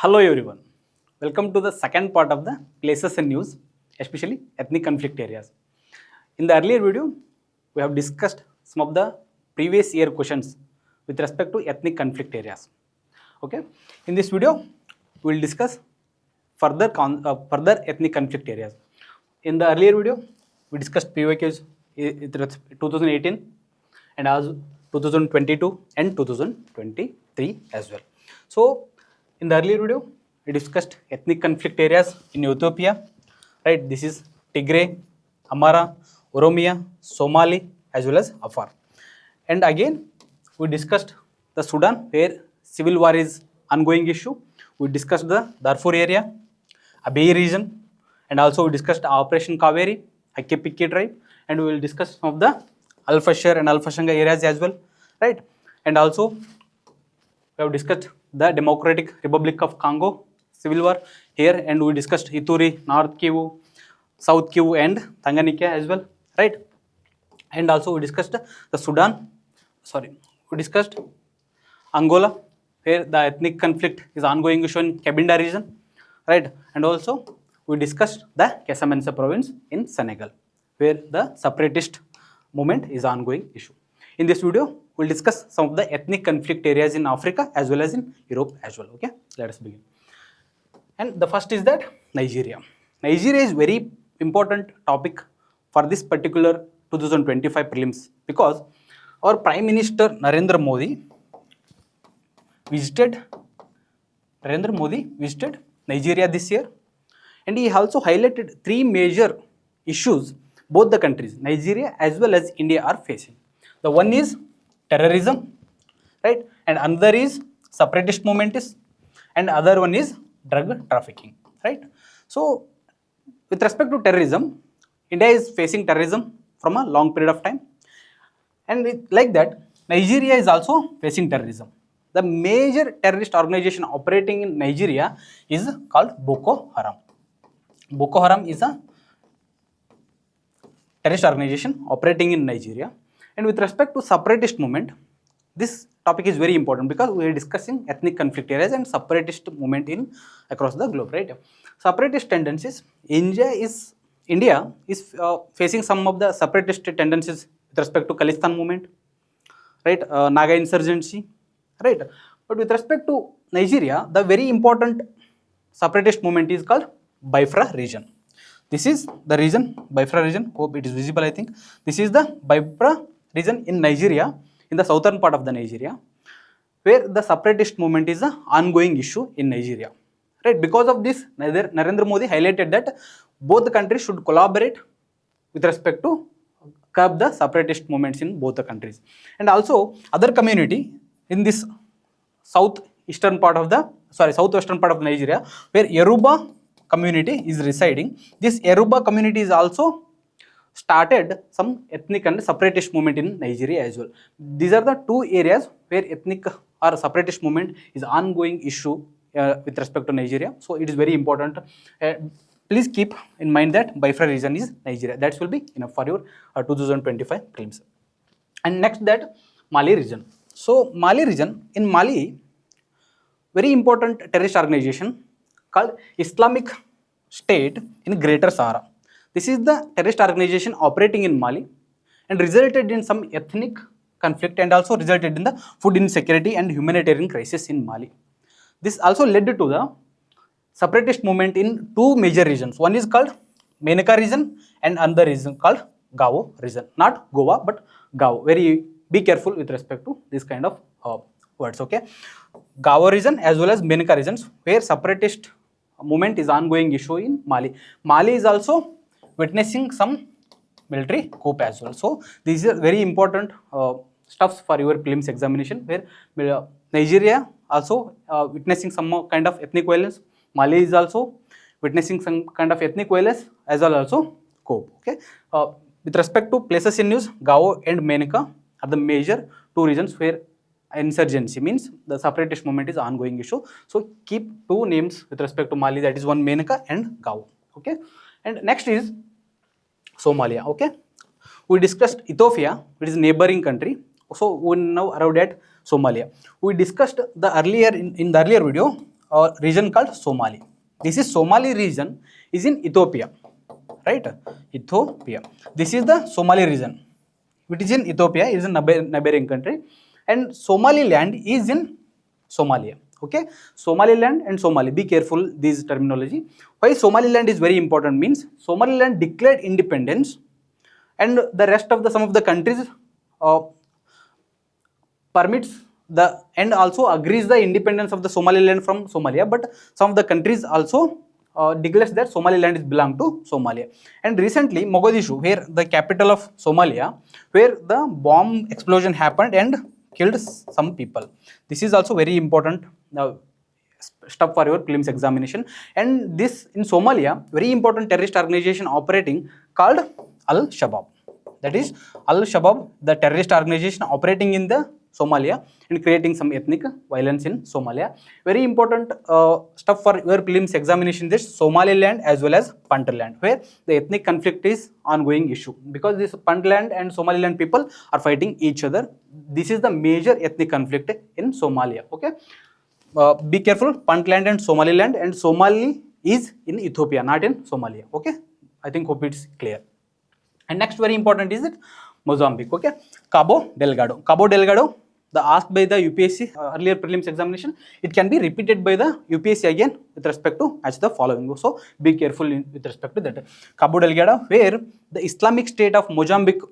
Hello everyone, welcome to the second part of the places and news, especially ethnic conflict areas. In the earlier video, we have discussed some of the previous year questions with respect to ethnic conflict areas. Okay, in this video, we will discuss further ethnic conflict areas. In the earlier video, we discussed PYQs 2018 and also 2022 and 2023 as well. So, in the earlier video, we discussed ethnic conflict areas in Ethiopia, right? This is Tigray, Amhara, Oromia, Somali, as well as Afar. And again, we discussed the Sudan, where civil war is ongoing issue. We discussed the Darfur area, Abyei region, and also we discussed Operation Kaveri, Ake tribe, and we will discuss some of the Al-Fashir and Al-Fashanga areas as well, right? And also, we have discussed the Democratic Republic of Congo civil war here, and we discussed Ituri, North Kivu, South Kivu, and Tanganyika as well, right? And also we discussed the Sudan, we discussed Angola, where the ethnic conflict is ongoing issue in Cabinda region, right? And also we discussed the Casamance province in Senegal, where the separatist movement is ongoing issue. In this video, we'll discuss some of the ethnic conflict areas in Africa as well as in Europe as well. Okay, let us begin. And the first is that Nigeria. Nigeria is very important topic for this particular 2025 prelims because our Prime Minister Narendra Modi visited Nigeria this year, and he also highlighted three major issues both the countries, Nigeria as well as India, are facing. The one is terrorism, right? And another is separatist movement is, and other one is drug trafficking, right? So, with respect to terrorism, India is facing terrorism from a long period of time, and like that, Nigeria is also facing terrorism. The major terrorist organization operating in Nigeria is called Boko Haram. Boko Haram is a terrorist organization operating in Nigeria. And with respect to separatist movement, this topic is very important because we are discussing ethnic conflict areas and separatist movement in across the globe, right? Separatist tendencies, India is facing some of the separatist tendencies with respect to Khalistan movement, right? Naga insurgency, right? But with respect to Nigeria, the very important separatist movement is called Biafra region. This is the region, Biafra region, hope it is visible, I think. This is the Biafra region in Nigeria, in the southern part of the Nigeria, where the separatist movement is an ongoing issue in Nigeria, right? Because of this, Narendra Modi highlighted that both the countries should collaborate with respect to curb the separatist movements in both the countries. And also, other community in this southwestern part of Nigeria, where Yoruba community is residing. This Yoruba community is also started some ethnic and separatist movement in Nigeria as well. These are the two areas where ethnic or separatist movement is ongoing issue with respect to Nigeria. So it is very important. Please keep in mind that Biafra region is Nigeria. That will be enough for your 2025 prelims. And next, that Mali region. So Mali region, in Mali, very important terrorist organization called Islamic State in Greater Sahara. This is the terrorist organization operating in Mali and resulted in some ethnic conflict and also resulted in the food insecurity and humanitarian crisis in Mali. This also led to the separatist movement in two major regions. One is called Menaka region and another is called Gao region. Not Goa, but Gao. Be careful with respect to this kind of words, okay? Gao region as well as Menaka regions, where separatist movement is ongoing issue in Mali. Mali is also witnessing some military coup as well. So these are very important stuffs for your prelims examination, where Nigeria also witnessing some kind of ethnic violence. Mali is also witnessing some kind of ethnic violence as well also coup. Okay. With respect to places in news, Gao and Menaka are the major two regions where insurgency means the separatist movement is ongoing issue. So keep two names with respect to Mali, that is one Menaka and Gao. Okay. And next is Somalia. Okay. We discussed Ethiopia, which is neighboring country. So we now arrived at Somalia. We discussed the earlier in the earlier video region called Somali. This is Somali region is in Ethiopia, right? Ethiopia. This is the Somali region. It is in Ethiopia, it is a neighboring country, and Somaliland is in Somalia. Okay, Somaliland and Somali. Be careful these terminology. Why Somaliland is very important means Somaliland declared independence, and the rest of the some of the countries permits the and also agrees the independence of the Somaliland from Somalia, but some of the countries also declares that Somaliland is belong to Somalia. And recently Mogadishu, where the capital of Somalia, where the bomb explosion happened and killed some people. This is also very important stuff for your prelims examination. And this in Somalia, very important terrorist organization operating called Al-Shabaab. That is Al-Shabaab, the terrorist organization operating in the Somalia and creating some ethnic violence in Somalia. Very important stuff for your prelims examination, this Somaliland as well as Puntland, where the ethnic conflict is ongoing issue, because this Puntland and Somaliland people are fighting each other. This is the major ethnic conflict in Somalia. Okay, be careful, Puntland and Somali is in Ethiopia, not in Somalia. Okay, I think hope it's clear. And next very important is it Mozambique. Okay, Cabo Delgado, the asked by the UPSC earlier prelims examination, it can be repeated by the UPSC again with respect to match the following. So be careful with respect to that. Cabo Delgado, where the Islamic State of Mozambique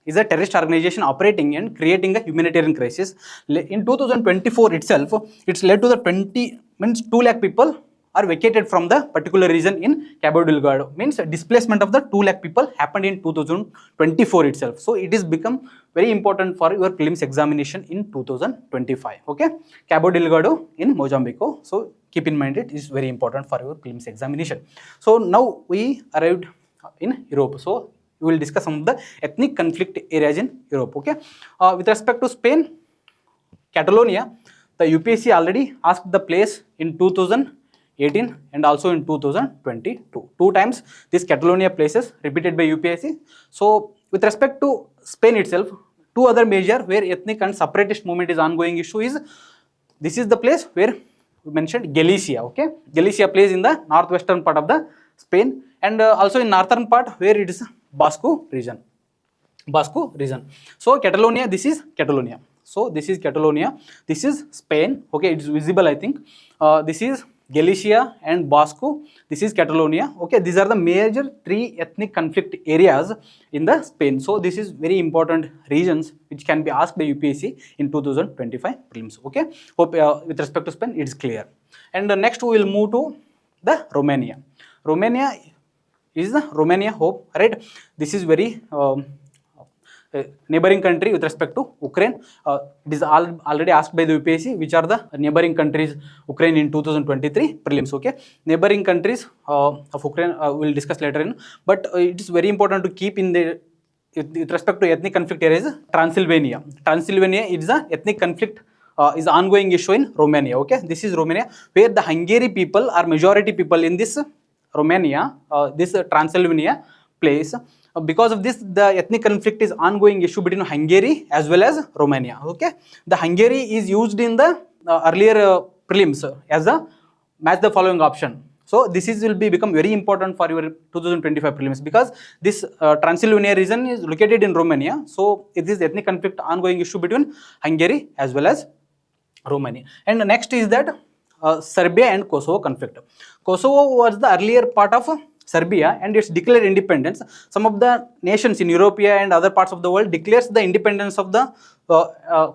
is a terrorist organization operating and creating a humanitarian crisis. In 2024 itself, it's led to the 2 lakh people are vacated from the particular region in Cabo Delgado. Means displacement of the 2 lakh people happened in 2024 itself. So it is become very important for your prelims examination in 2025. Okay, Cabo Delgado in Mozambique. So keep in mind it is very important for your prelims examination. So now we arrived in Europe. So we will discuss some of the ethnic conflict areas in Europe. Okay, with respect to Spain, Catalonia, the UPSC already asked the place in 2018 and also in 2022. 2 times this Catalonia places repeated by UPSC. So with respect to Spain itself, 2 other major where ethnic and separatist movement is ongoing issue is, this is the place where we mentioned Galicia. Okay, Galicia plays in the northwestern part of the Spain, and also in northern part where it is Basque region. So Catalonia, this is Catalonia. So this is Catalonia, this is Spain. Okay, it's visible I think. This is Galicia and Basque, this is Catalonia. Okay, these are the major 3 ethnic conflict areas in the Spain. So this is very important regions which can be asked by UPSC in 2025 prelims. Okay, hope with respect to Spain it is clear. And next we will move to the Romania. Romania is the hope, right? This is very neighboring country with respect to Ukraine. It is already asked by the UPSC which are the neighboring countries Ukraine in 2023 prelims. Okay, neighboring countries of Ukraine we will discuss later in, but it is very important to keep in the with respect to ethnic conflict areas. Transylvania is a ethnic conflict is ongoing issue in Romania. Okay, this is Romania, where the Hungary people are majority people in this Romania, this Transylvania place. Because of this, the ethnic conflict is ongoing issue between Hungary as well as Romania. Okay, the Hungary is used in the earlier prelims as a match the following option. So this is will be become very important for your 2025 prelims, because this Transylvania region is located in Romania. So it is ethnic conflict ongoing issue between Hungary as well as Romania. And next is that Serbia and Kosovo conflict. Kosovo was the earlier part of Serbia and it's declared independence. Some of the nations in Europe and other parts of the world declares the independence of the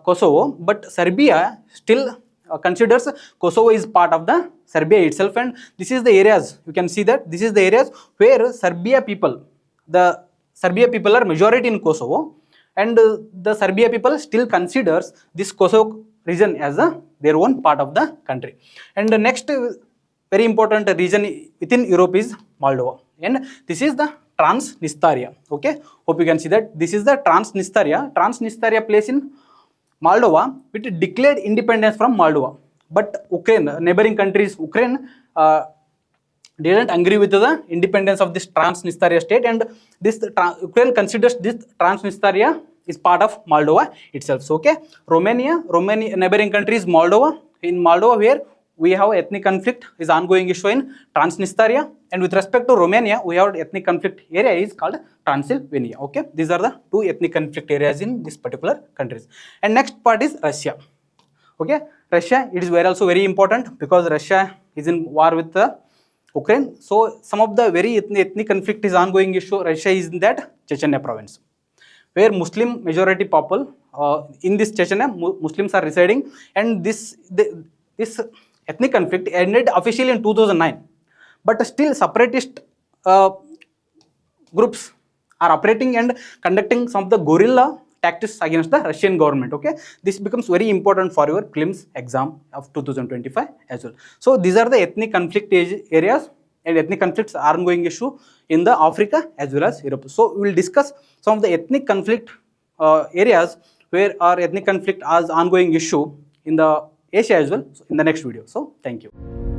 Kosovo, but Serbia still considers Kosovo is part of the Serbia itself. And this is the areas, you can see that this is the areas where the Serbia people are majority in Kosovo, and the Serbia people still considers this Kosovo region as their own part of the country. And the next very important region within Europe is Moldova, and this is the Transnistria. Okay, hope you can see that this is the Transnistria. Transnistria place in Moldova, which declared independence from Moldova, but Ukraine, neighboring countries, Ukraine didn't agree with the independence of this Transnistria state, and this Ukraine considers this Transnistria is part of Moldova itself. So, okay, Romania neighboring country is Moldova. In Moldova, where we have ethnic conflict is ongoing issue in Transnistria, and with respect to Romania, we have ethnic conflict area is called Transylvania. Okay, these are the two ethnic conflict areas in this particular countries. And next part is Russia. Okay, Russia, it is also very important because Russia is in war with the Ukraine. So some of the very ethnic conflict is ongoing issue. Russia is in that Chechnya province, where Muslim majority people in this Chechnya, Muslims are residing, and this ethnic conflict ended officially in 2009, but still separatist groups are operating and conducting some of the guerrilla tactics against the Russian government. Okay, this becomes very important for your prelims exam of 2025 as well. So these are the ethnic conflict areas and ethnic conflicts are ongoing issue in the Africa as well as Europe. So we will discuss some of the ethnic conflict areas where our ethnic conflict as ongoing issue in the Asia as well in the next video. So thank you.